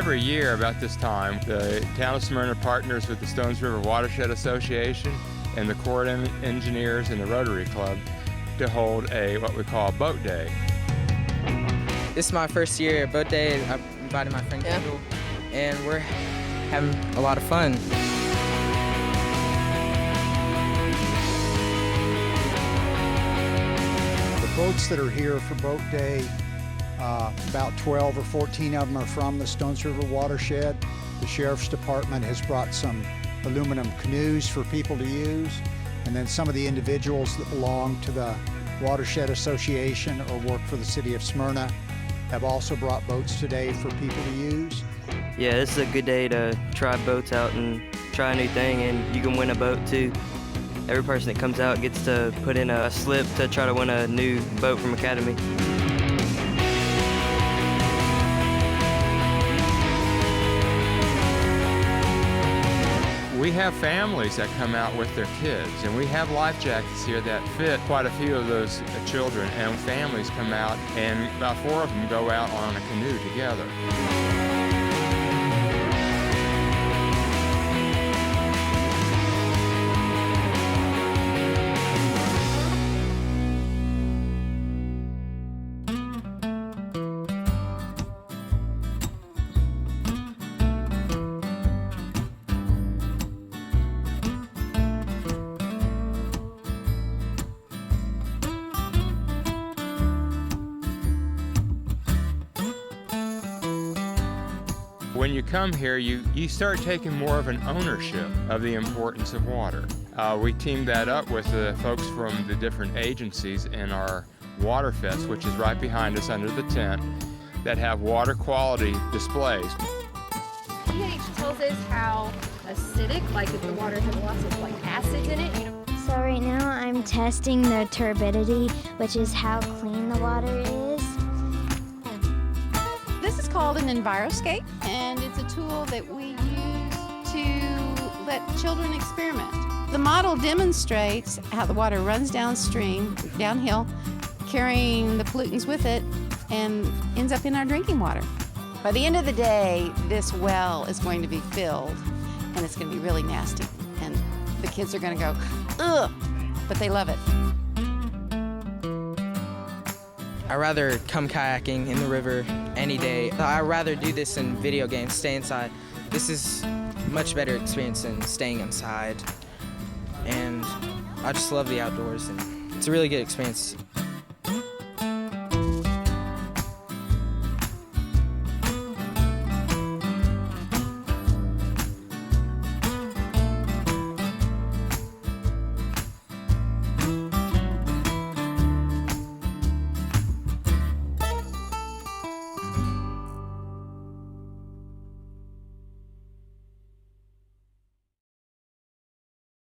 Every year about this time, the town of Smyrna partners with the Stones River Watershed Association and the Corps of Engineers and the Rotary Club to hold what we call a boat day. This is my first year at Boat Day. I invited my friend Kendall, and we're having a lot of fun. The boats that are here for Boat Day, about 12 or 14 of them are from the Stones River Watershed. The Sheriff's Department has brought some aluminum canoes for people to use, and then some of the individuals that belong to the Watershed Association or work for the city of Smyrna have also brought boats today for people to use. Yeah, this is a good day to try boats out and try a new thing, and you can win a boat too. Every person that comes out gets to put in a slip to try to win a new boat from Academy. We have families that come out with their kids, and we have life jackets here that fit quite a few of those children, and families come out, and about 4 of them go out on a canoe together. When you come here, you start taking more of an ownership of the importance of water. We teamed that up with the folks from the different agencies in our Water Fest, which is right behind us under the tent, that have water quality displays. pH tells us how acidic, like if the water has lots of acids in it. So right now I'm testing the turbidity, which is how clean the water is. This is called an EnviroScape, and it's a tool that we use to let children experiment. The model demonstrates how the water runs downstream, downhill, carrying the pollutants with it, and ends up in our drinking water. By the end of the day, this well is going to be filled, and it's going to be really nasty. And the kids are going to go, ugh, but they love it. I'd rather come kayaking in the river any day. I'd rather do this in video games, stay inside. This is a much better experience than staying inside. And I just love the outdoors, and it's a really good experience.